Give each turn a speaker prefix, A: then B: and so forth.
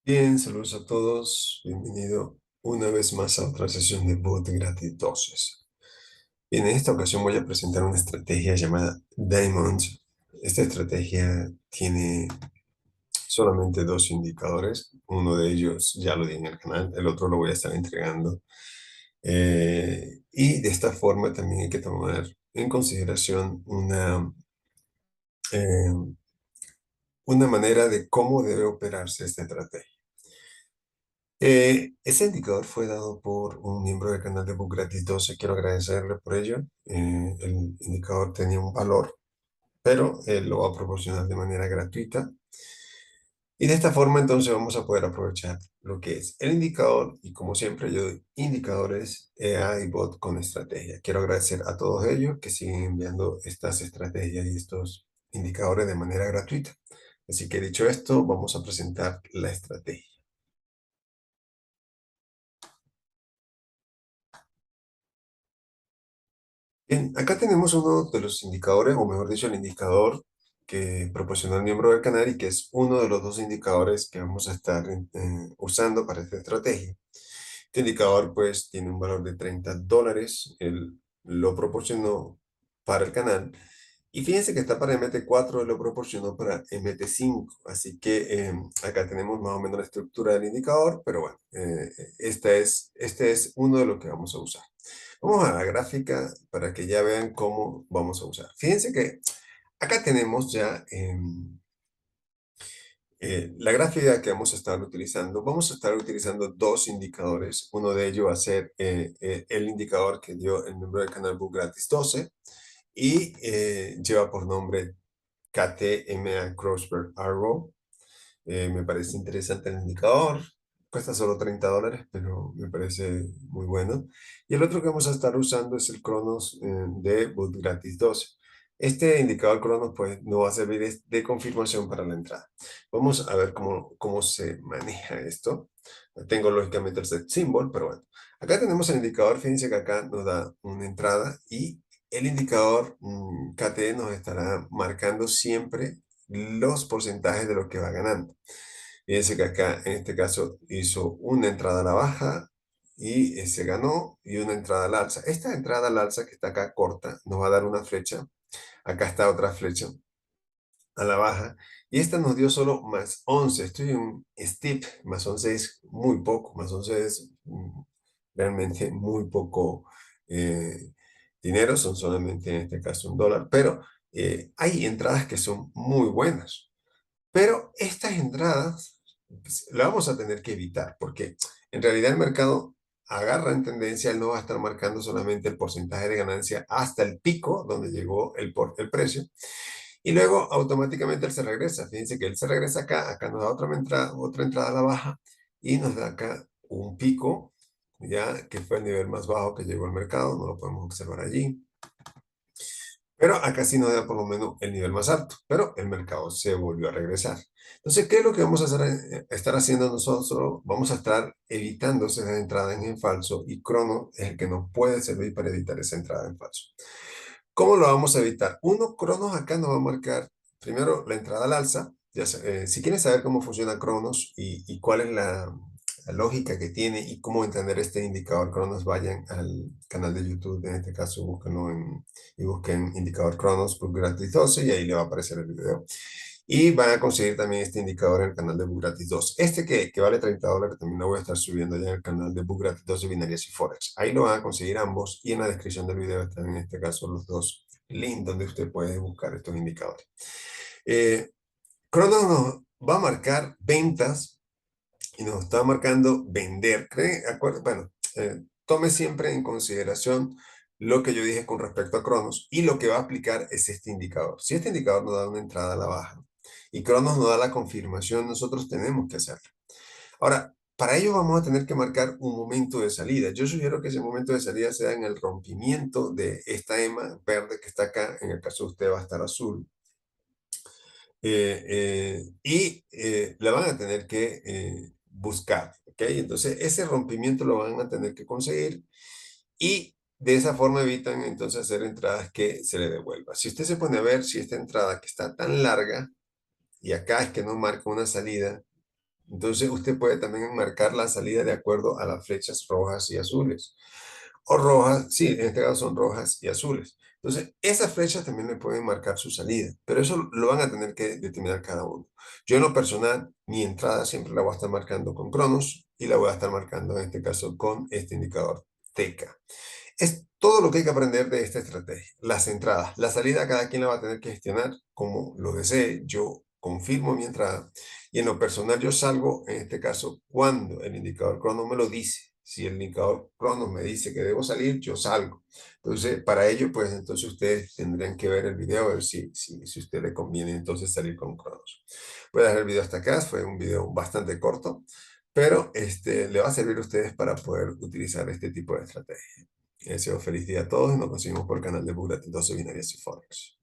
A: Bien, saludos a todos. Bienvenido una vez más a otra sesión de Bot Gratis 12. Bien, en esta ocasión voy a presentar una estrategia llamada Diamond. Esta estrategia tiene solamente dos indicadores. Uno de ellos ya lo di en el canal, el otro lo voy a estar entregando. Y de esta forma también hay que tomar en consideración eh, una manera de cómo debe operarse esta estrategia. Ese indicador fue dado por un miembro del canal de Book Gratis 12. Quiero agradecerle por ello. El indicador tenía un valor, pero él lo va a proporcionar de manera gratuita. Y de esta forma entonces vamos a poder aprovechar lo que es el indicador. Y como siempre yo doy indicadores EA y bot con estrategia. Quiero agradecer a todos ellos que siguen enviando estas estrategias y estos indicadores de manera gratuita. Así que dicho esto, vamos a presentar la estrategia. Bien, acá tenemos uno de los indicadores, o mejor dicho, el indicador que proporcionó el miembro del canal y que es uno de los dos indicadores que vamos a estar usando para esta estrategia. Este indicador pues tiene un valor de $30. Él lo proporcionó para el canal. Y fíjense que está para MT4, él lo proporcionó para MT5. Así que acá tenemos más o menos la estructura del indicador, pero bueno, este es uno de los que vamos a usar. Vamos a la gráfica para que ya vean cómo vamos a usar. Fíjense que acá tenemos ya la gráfica que vamos a estar utilizando. Vamos a estar utilizando dos indicadores. Uno de ellos va a ser el indicador que dio el miembro del canal Book Gratis 12 y lleva por nombre KTMA Crossberg Arrow. Me parece interesante el indicador. Cuesta solo $30, pero me parece muy bueno. Y el otro que vamos a estar usando es el Cronos de Boot Gratis 12. Este indicador Cronos pues no va a servir de confirmación para la entrada. Vamos a ver cómo se maneja esto. Tengo lógicamente el set symbol, pero bueno. Acá tenemos el indicador. Fíjense que acá nos da una entrada y el indicador KT nos estará marcando siempre los porcentajes de lo que va ganando. Fíjense que acá en este caso hizo una entrada a la baja y se ganó y una entrada al alza. Esta entrada al alza que está acá corta nos va a dar una flecha. Acá está otra flecha a la baja y esta nos dio solo más 11. Estoy en un steep, más 11 es muy poco, más 11 es realmente muy poco dinero, son solamente en este caso $1, pero hay entradas que son muy buenas. Pero estas entradas pues, las vamos a tener que evitar porque en realidad el mercado agarra en tendencia, él no va a estar marcando solamente el porcentaje de ganancia hasta el pico donde llegó el precio y luego automáticamente él se regresa. Fíjense que él se regresa acá, acá nos da otra entrada a la baja y nos da acá un pico, ya que fue el nivel más bajo que llegó al mercado, no lo podemos observar allí. Pero acá sí nos da por lo menos el nivel más alto, pero el mercado se volvió a regresar. Entonces, ¿qué es lo que vamos a estar haciendo nosotros? Vamos a estar evitando esa entrada en falso y Crono es el que nos puede servir para evitar esa entrada en falso. ¿Cómo lo vamos a evitar? Uno, Cronos acá nos va a marcar primero la entrada al alza. Si quieren saber cómo funciona Cronos y cuál es la lógica que tiene y cómo entender este indicador Cronos, vayan al canal de YouTube, en este caso búsquenlo y busquen indicador Cronos por gratis 12 y ahí le va a aparecer el video. Y van a conseguir también este indicador en el canal de Bugratis 2. Este que vale $30 también lo voy a estar subiendo ya en el canal de Bugratis 2 de Binarias y Forex. Ahí lo van a conseguir ambos y en la descripción del video están en este caso los dos links donde usted puede buscar estos indicadores. Cronos nos va a marcar ventas y nos está marcando vender. Bueno, tome siempre en consideración lo que yo dije con respecto a Cronos y lo que va a aplicar es este indicador. Si este indicador nos da una entrada a la baja y Cronos nos da la confirmación, nosotros tenemos que hacerlo. Ahora, para ello vamos a tener que marcar un momento de salida. Yo sugiero que ese momento de salida sea en el rompimiento de esta EMA verde que está acá. En el caso de usted va a estar azul. La van a tener que buscar, ¿ok? Entonces, ese rompimiento lo van a tener que conseguir y de esa forma evitan entonces hacer entradas que se le devuelva. Si usted se pone a ver si esta entrada que está tan larga, y acá es que no marca una salida, entonces usted puede también marcar la salida de acuerdo a las flechas rojas y azules. O rojas, sí, en este caso son rojas y azules. Entonces, esas flechas también le pueden marcar su salida, pero eso lo van a tener que determinar cada uno. Yo en lo personal, mi entrada siempre la voy a estar marcando con Cronos y la voy a estar marcando en este caso con este indicador TK. Es todo lo que hay que aprender de esta estrategia. Las entradas, la salida, cada quien la va a tener que gestionar como lo desee. Yo confirmo mi entrada y en lo personal yo salgo, en este caso, cuando el indicador crono me lo dice. Si el indicador crono me dice que debo salir, yo salgo. Entonces, para ello, pues entonces ustedes tendrían que ver el video, a ver si a usted le conviene entonces salir con cronos. Voy a dejar el video hasta acá, fue un video bastante corto, pero le va a servir a ustedes para poder utilizar este tipo de estrategia. Deseo feliz día a todos y nos conseguimos por el canal de Bugatti 12 Binarias y Forex.